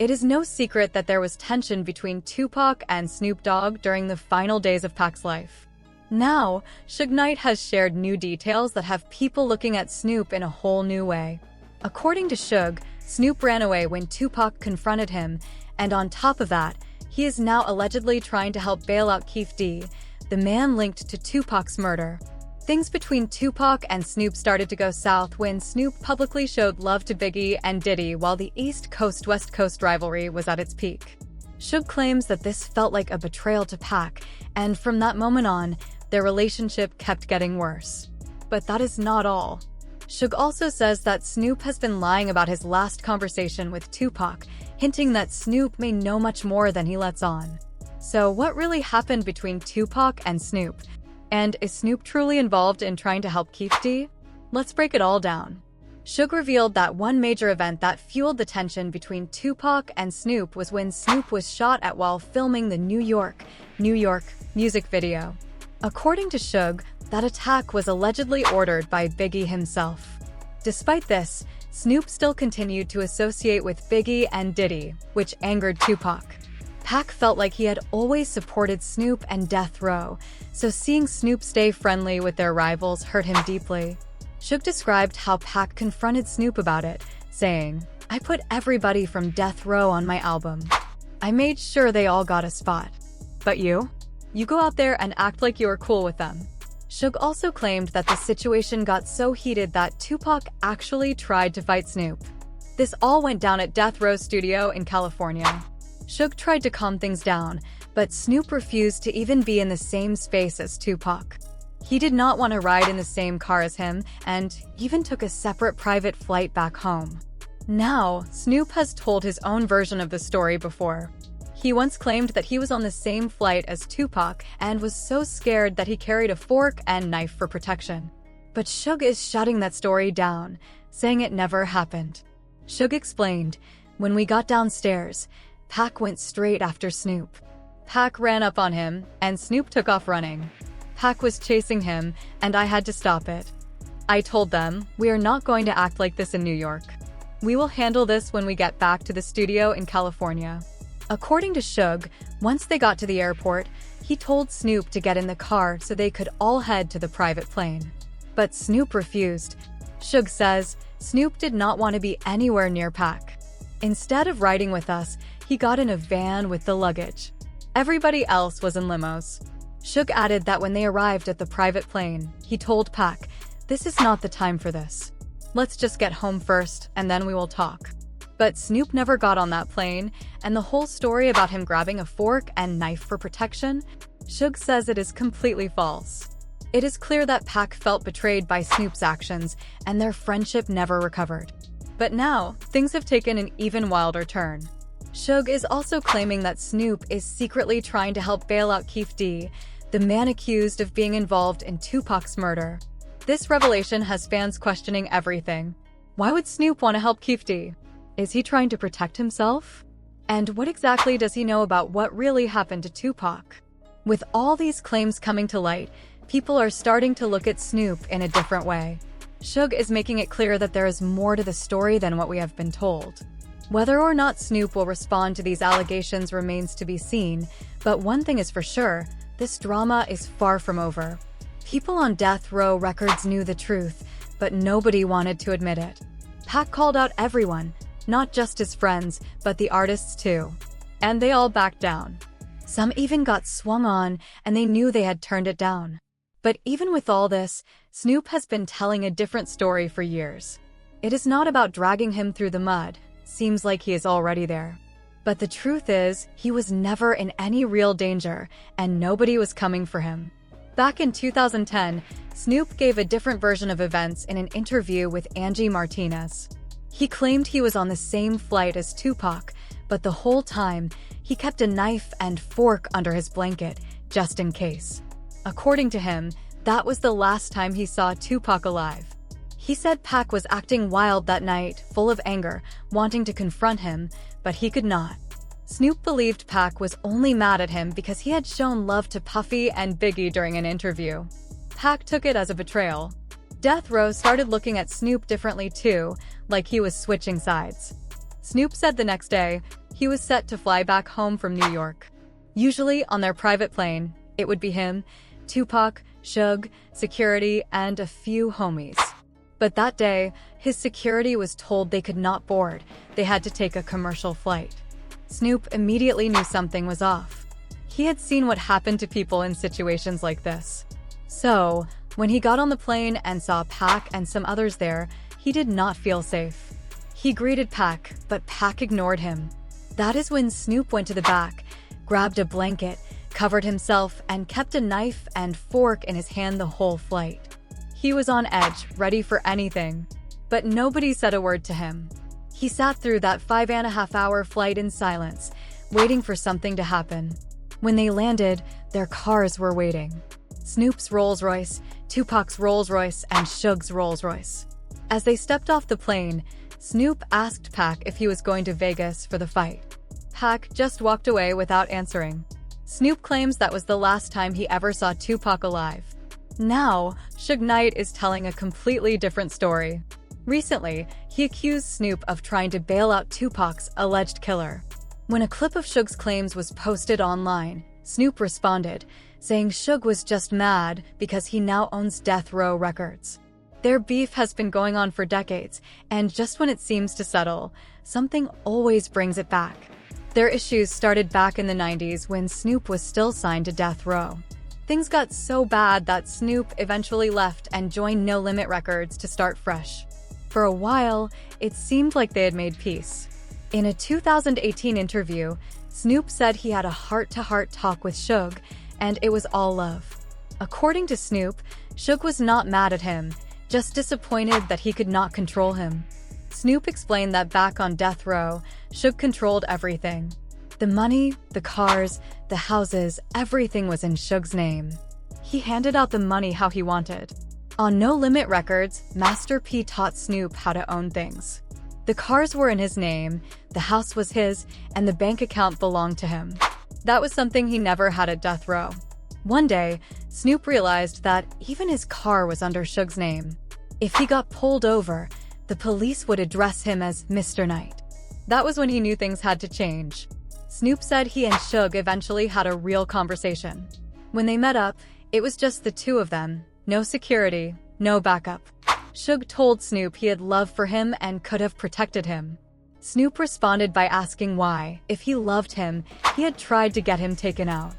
It is no secret that there was tension between Tupac and Snoop Dogg during the final days of Pac's life. Now, Suge Knight has shared new details that have people looking at Snoop in a whole new way. According to Suge, Snoop ran away when Tupac confronted him, and on top of that, he is now allegedly trying to help bail out Keefe D, the man linked to Tupac's murder. Things between Tupac and Snoop started to go south when Snoop publicly showed love to Biggie and Diddy while the East Coast-West Coast rivalry was at its peak. Suge claims that this felt like a betrayal to Pac, and from that moment on, their relationship kept getting worse. But that is not all. Suge also says that Snoop has been lying about his last conversation with Tupac, hinting that Snoop may know much more than he lets on. So what really happened between Tupac and Snoop? And is Snoop truly involved in trying to help Keefe D? Let's break it all down. Suge revealed that one major event that fueled the tension between Tupac and Snoop was when Snoop was shot at while filming the New York music video. According to Suge, that attack was allegedly ordered by Biggie himself. Despite this, Snoop still continued to associate with Biggie and Diddy, which angered Tupac. Pac felt like he had always supported Snoop and Death Row, so seeing Snoop stay friendly with their rivals hurt him deeply. Suge described how Pac confronted Snoop about it, saying, "I put everybody from Death Row on my album. I made sure they all got a spot. But you? You go out there and act like you were cool with them." Suge also claimed that the situation got so heated that Tupac actually tried to fight Snoop. This all went down at Death Row Studio in California. Suge tried to calm things down, but Snoop refused to even be in the same space as Tupac. He did not want to ride in the same car as him, and even took a separate private flight back home. Now, Snoop has told his own version of the story before. He once claimed that he was on the same flight as Tupac and was so scared that he carried a fork and knife for protection. But Suge is shutting that story down, saying it never happened. Suge explained, "When we got downstairs, Pac went straight after Snoop. Pac ran up on him, and Snoop took off running. Pac was chasing him, and I had to stop it. I told them, we are not going to act like this in New York. We will handle this when we get back to the studio in California." According to Suge, once they got to the airport, he told Snoop to get in the car so they could all head to the private plane. But Snoop refused. Suge says, "Snoop did not want to be anywhere near Pac. Instead of riding with us, he got in a van with the luggage. Everybody else was in limos." Suge added that when they arrived at the private plane, he told Pac, "This is not the time for this. Let's just get home first, and then we will talk." But Snoop never got on that plane, and the whole story about him grabbing a fork and knife for protection, Suge says it is completely false. It is clear that Pac felt betrayed by Snoop's actions, and their friendship never recovered. But now, things have taken an even wilder turn. Suge is also claiming that Snoop is secretly trying to help bail out Keefe D, the man accused of being involved in Tupac's murder. This revelation has fans questioning everything. Why would Snoop want to help Keefe D? Is he trying to protect himself? And what exactly does he know about what really happened to Tupac? With all these claims coming to light, people are starting to look at Snoop in a different way. Suge is making it clear that there is more to the story than what we have been told. Whether or not Snoop will respond to these allegations remains to be seen, but one thing is for sure, this drama is far from over. People on Death Row Records knew the truth, but nobody wanted to admit it. Pac called out everyone, not just his friends, but the artists too. And they all backed down. Some even got swung on, and they knew they had turned it down. But even with all this, Snoop has been telling a different story for years. It is not about dragging him through the mud. Seems like he is already there. But the truth is, he was never in any real danger, and nobody was coming for him. Back in 2010, Snoop gave a different version of events in an interview with Angie Martinez. He claimed he was on the same flight as Tupac, but the whole time, he kept a knife and fork under his blanket, just in case. According to him, that was the last time he saw Tupac alive. He said Pac was acting wild that night, full of anger, wanting to confront him, but he could not. Snoop believed Pac was only mad at him because he had shown love to Puffy and Biggie during an interview. Pac took it as a betrayal. Death Row started looking at Snoop differently too, like he was switching sides. Snoop said the next day, He was set to fly back home from New York. Usually, on their private plane, it would be him, Tupac, Suge, security, and a few homies. But that day, his security was told they could not board. They had to take a commercial flight. Snoop immediately knew something was off. He had seen what happened to people in situations like this. So, when he got on the plane and saw Pac and some others there, he did not feel safe. He greeted Pac, but Pac ignored him. That is when Snoop went to the back, grabbed a blanket, covered himself, and kept a knife and fork in his hand the whole flight. He was on edge, ready for anything. But nobody said a word to him. He sat through that 5.5-hour flight in silence, waiting for something to happen. When they landed, their cars were waiting. Snoop's Rolls-Royce, Tupac's Rolls-Royce, and Suge's Rolls-Royce. As they stepped off the plane, Snoop asked Pac if he was going to Vegas for the fight. Pac just walked away without answering. Snoop claims that was the last time he ever saw Tupac alive. Now, Suge Knight is telling a completely different story. Recently, he accused Snoop of trying to bail out Tupac's alleged killer. When a clip of Suge's claims was posted online, Snoop responded, saying Suge was just mad because he now owns Death Row Records. Their beef has been going on for decades, and just when it seems to settle, something always brings it back. Their issues started back in the 90s when Snoop was still signed to Death Row. Things got so bad that Snoop eventually left and joined No Limit Records to start fresh. For a while, it seemed like they had made peace. In a 2018 interview, Snoop said he had a heart-to-heart talk with Suge, and it was all love. According to Snoop, Suge was not mad at him, just disappointed that he could not control him. Snoop explained that back on Death Row, Suge controlled everything. The money, the cars, the houses, everything was in Suge's name. He handed out the money how he wanted. On No Limit Records, Master P taught Snoop how to own things. The cars were in his name, the house was his, and the bank account belonged to him. That was something he never had at Death Row. One day, Snoop realized that even his car was under Suge's name. If he got pulled over, the police would address him as Mr. Knight. That was when he knew things had to change. Snoop said he and Suge eventually had a real conversation. When they met up, it was just the two of them, no security, no backup. Suge told Snoop he had love for him and could have protected him. Snoop responded by asking why, if he loved him, he had tried to get him taken out.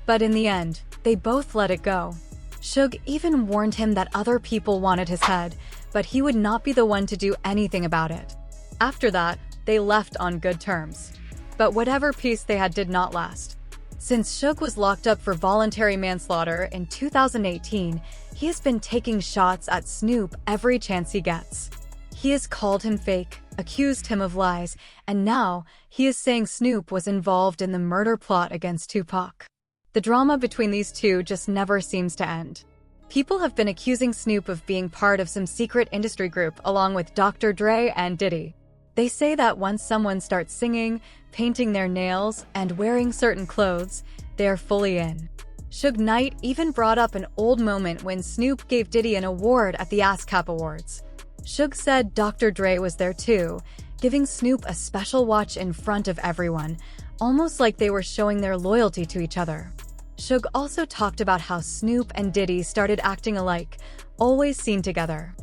But in the end, they both let it go. Suge even warned him that other people wanted his head, but he would not be the one to do anything about it. After that, they left on good terms. But whatever peace they had did not last. Since Suge was locked up for voluntary manslaughter in 2018, he has been taking shots at Snoop every chance he gets. He has called him fake, accused him of lies, and now he is saying Snoop was involved in the murder plot against Tupac. The drama between these two just never seems to end. People have been accusing Snoop of being part of some secret industry group along with Dr. Dre and Diddy. They say that once someone starts singing, painting their nails, and wearing certain clothes, they are fully in. Suge Knight even brought up an old moment when Snoop gave Diddy an award at the ASCAP Awards. Suge said Dr. Dre was there too, giving Snoop a special watch in front of everyone, almost like they were showing their loyalty to each other. Suge also talked about how Snoop and Diddy started acting alike, always seen together.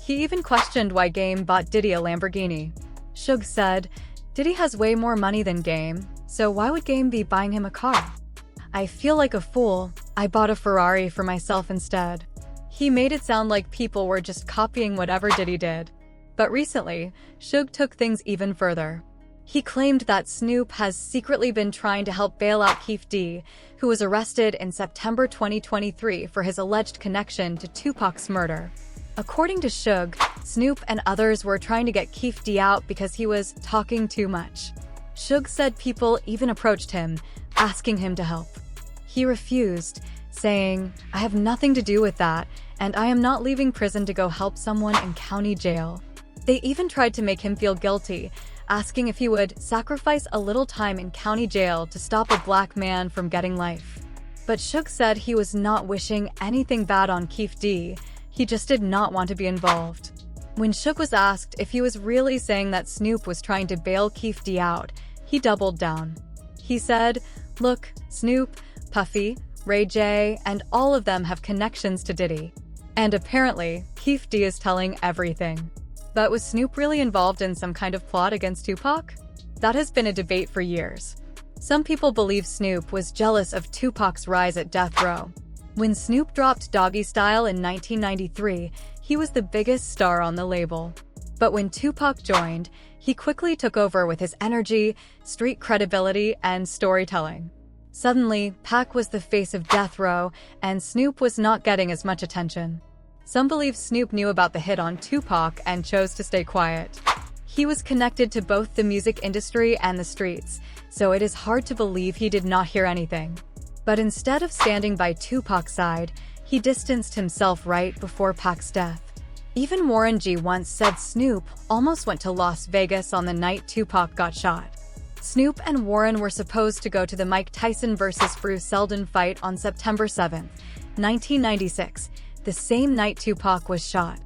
He even questioned why Game bought Diddy a Lamborghini. Suge said, "Diddy has way more money than Game, so why would Game be buying him a car? I feel like a fool. I bought a Ferrari for myself instead." He made it sound like people were just copying whatever Diddy did. But recently, Suge took things even further. He claimed that Snoop has secretly been trying to help bail out Keef D, who was arrested in September 2023 for his alleged connection to Tupac's murder. According to Suge, Snoop and others were trying to get Keef D out because he was talking too much. Suge said people even approached him, asking him to help. He refused, saying, "I have nothing to do with that, and I am not leaving prison to go help someone in county jail." They even tried to make him feel guilty, asking if he would sacrifice a little time in county jail to stop a black man from getting life. But Suge said he was not wishing anything bad on Keef D, he just did not want to be involved. When Suge was asked if he was really saying that Snoop was trying to bail Keef D out, he doubled down. He said, "Look, Snoop, Puffy, Ray J, and all of them have connections to Diddy. And apparently, Keef D is telling everything." But was Snoop really involved in some kind of plot against Tupac? That has been a debate for years. Some people believe Snoop was jealous of Tupac's rise at death row. When Snoop dropped Doggy Style in 1993, he was the biggest star on the label. But when Tupac joined, he quickly took over with his energy, street credibility, and storytelling. Suddenly, Pac was the face of death row, and Snoop was not getting as much attention. Some believe Snoop knew about the hit on Tupac and chose to stay quiet. He was connected to both the music industry and the streets, so it is hard to believe he did not hear anything. But instead of standing by Tupac's side, he distanced himself right before Pac's death. Even Warren G once said Snoop almost went to Las Vegas on the night Tupac got shot. Snoop and Warren were supposed to go to the Mike Tyson vs. Bruce Seldon fight on September 7, 1996, the same night Tupac was shot.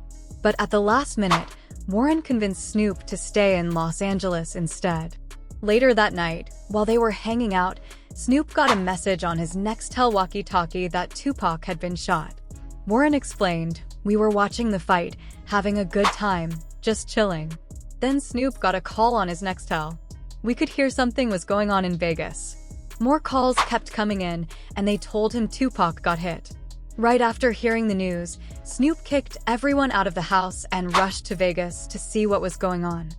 But at the last minute, Warren convinced Snoop to stay in Los Angeles instead. Later that night, while they were hanging out, Snoop got a message on his Nextel walkie-talkie that Tupac had been shot. Warren explained, "We were watching the fight, having a good time, just chilling." Then Snoop got a call on his Nextel. "We could hear something was going on in Vegas." More calls kept coming in, and they told him Tupac got hit. Right after hearing the news, Snoop kicked everyone out of the house and rushed to Vegas to see what was going on.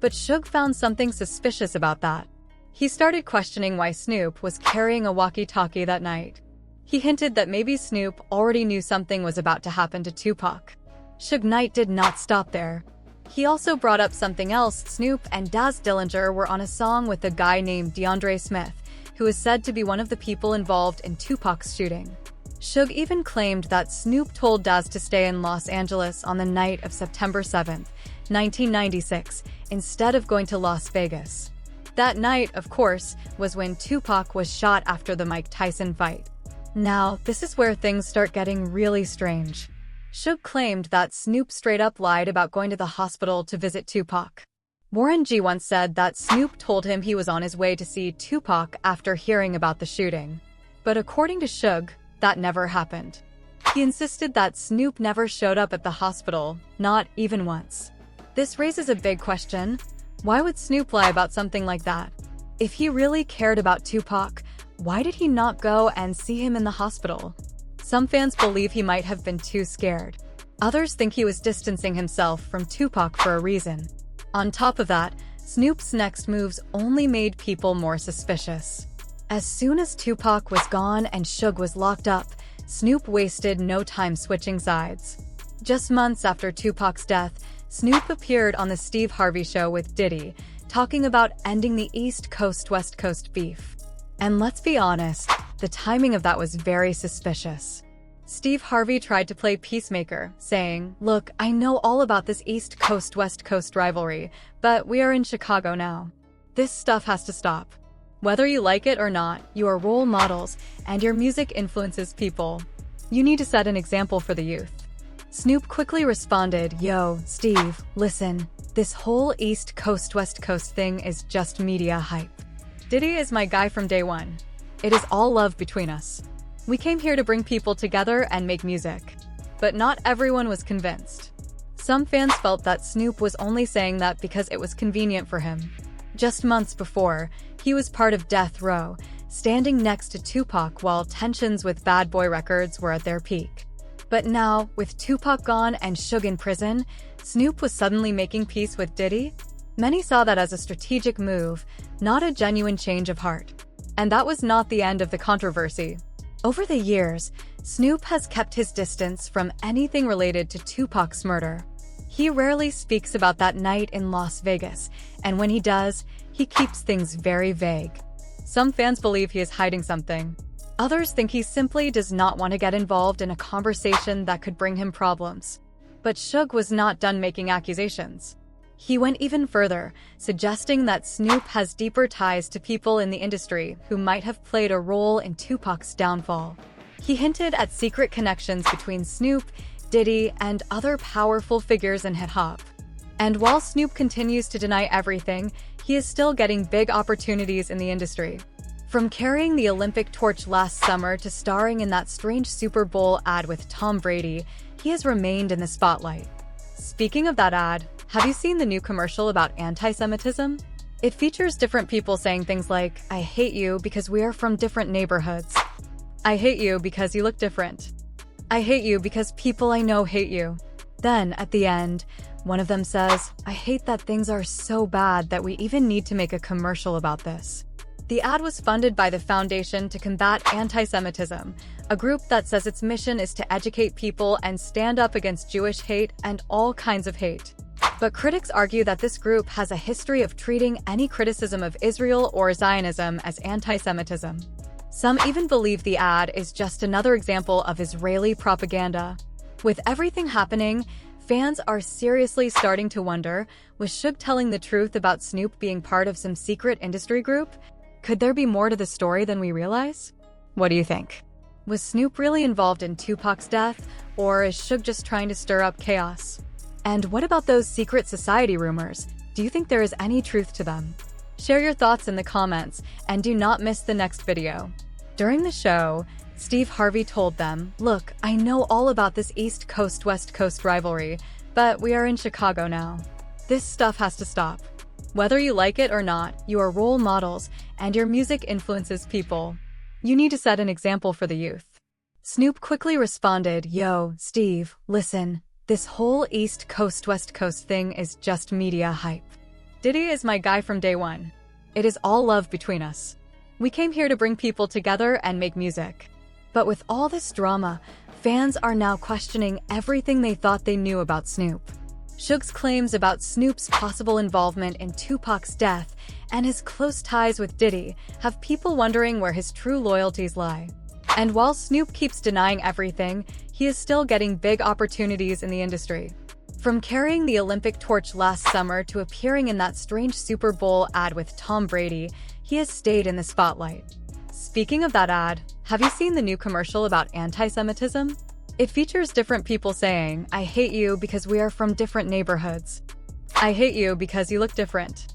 But Suge found something suspicious about that. He started questioning why Snoop was carrying a walkie-talkie that night. He hinted that maybe Snoop already knew something was about to happen to Tupac. Suge Knight did not stop there. He also brought up something else. Snoop and Daz Dillinger were on a song with a guy named DeAndre Smith, who is said to be one of the people involved in Tupac's shooting. Suge even claimed that Snoop told Daz to stay in Los Angeles on the night of September 7, 1996, instead of going to Las Vegas. That night, of course, was when Tupac was shot after the Mike Tyson fight. Now, this is where things start getting really strange. Suge claimed that Snoop straight up lied about going to the hospital to visit Tupac. Warren G once said that Snoop told him he was on his way to see Tupac after hearing about the shooting. But according to Suge, that never happened. He insisted that Snoop never showed up at the hospital, not even once. This raises a big question. Why would Snoop lie about something like that? If he really cared about Tupac, why did he not go and see him in the hospital? Some fans believe he might have been too scared. Others think he was distancing himself from Tupac for a reason. On top of that, Snoop's next moves only made people more suspicious. As soon as Tupac was gone and Suge was locked up, Snoop wasted no time switching sides. Just months after Tupac's death, Snoop appeared on the Steve Harvey Show with Diddy, talking about ending the East Coast-West Coast beef. And let's be honest, the timing of that was very suspicious. Steve Harvey tried to play peacemaker, saying, "Look, I know all about this East Coast-West Coast rivalry, but we are in Chicago now. This stuff has to stop. Whether you like it or not, you are role models, and your music influences people. You need to set an example for the youth." Snoop quickly responded, "Yo, Steve, listen, this whole East Coast-West Coast thing is just media hype. Diddy is my guy from day one. It is all love between us. We came here to bring people together and make music." But not everyone was convinced. Some fans felt that Snoop was only saying that because it was convenient for him. Just months before, he was part of Death Row, standing next to Tupac while tensions with Bad Boy Records were at their peak. But now, with Tupac gone and Suge in prison, Snoop was suddenly making peace with Diddy? Many saw that as a strategic move, not a genuine change of heart. And that was not the end of the controversy. Over the years, Snoop has kept his distance from anything related to Tupac's murder. He rarely speaks about that night in Las Vegas, and when he does, he keeps things very vague. Some fans believe he is hiding something. Others think he simply does not want to get involved in a conversation that could bring him problems. But Suge was not done making accusations. He went even further, suggesting that Snoop has deeper ties to people in the industry who might have played a role in Tupac's downfall. He hinted at secret connections between Snoop, Diddy, and other powerful figures in hip-hop. And while Snoop continues to deny everything, he is still getting big opportunities in the industry. From carrying the Olympic torch last summer to starring in that strange Super Bowl ad with Tom Brady, he has remained in the spotlight. Speaking of that ad, have you seen the new commercial about anti-Semitism? It features different people saying things like, "I hate you because we are from different neighborhoods. I hate you because you look different. I hate you because people I know hate you." Then, at the end, one of them says, "I hate that things are so bad that we even need to make a commercial about this." The ad was funded by the Foundation to Combat Anti-Semitism, a group that says its mission is to educate people and stand up against Jewish hate and all kinds of hate. But critics argue that this group has a history of treating any criticism of Israel or Zionism as anti-Semitism. Some even believe the ad is just another example of Israeli propaganda. With everything happening, fans are seriously starting to wonder, was Suge telling the truth about Snoop being part of some secret industry group? Could there be more to the story than we realize? What do you think? Was Snoop really involved in Tupac's death, or is Suge just trying to stir up chaos? And what about those secret society rumors? Do you think there is any truth to them? Share your thoughts in the comments, and do not miss the next video. During the show, Steve Harvey told them, "Look, I know all about this East Coast-West Coast rivalry, but we are in Chicago now. This stuff has to stop. Whether you like it or not, you are role models, and your music influences people. You need to set an example for the youth." Snoop quickly responded, "Yo, Steve, listen. This whole East Coast-West Coast thing is just media hype. Diddy is my guy from day one. It is all love between us. We came here to bring people together and make music." But with all this drama, fans are now questioning everything they thought they knew about Snoop. Suge's claims about Snoop's possible involvement in Tupac's death and his close ties with Diddy have people wondering where his true loyalties lie. And while Snoop keeps denying everything, he is still getting big opportunities in the industry. From carrying the Olympic torch last summer to appearing in that strange Super Bowl ad with Tom Brady, he has stayed in the spotlight. Speaking of that ad, have you seen the new commercial about anti-Semitism? It features different people saying, "I hate you because we are from different neighborhoods. I hate you because you look different.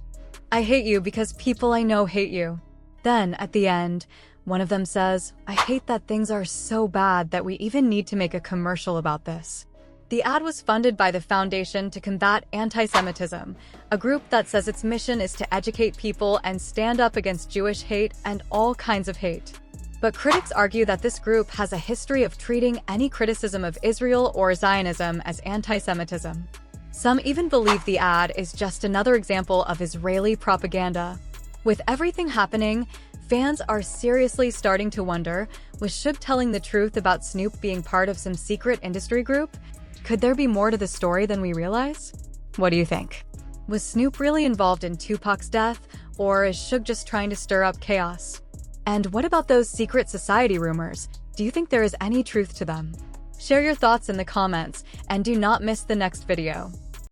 I hate you because people I know hate you." Then, at the end, one of them says, "I hate that things are so bad that we even need to make a commercial about this." The ad was funded by the Foundation to Combat Anti-Semitism, a group that says its mission is to educate people and stand up against Jewish hate and all kinds of hate. But critics argue that this group has a history of treating any criticism of Israel or Zionism as anti-Semitism. Some even believe the ad is just another example of Israeli propaganda. With everything happening, fans are seriously starting to wonder, was Suge telling the truth about Snoop being part of some secret industry group? Could there be more to the story than we realize? What do you think? Was Snoop really involved in Tupac's death, or is Suge just trying to stir up chaos? And what about those secret society rumors? Do you think there is any truth to them? Share your thoughts in the comments, and do not miss the next video.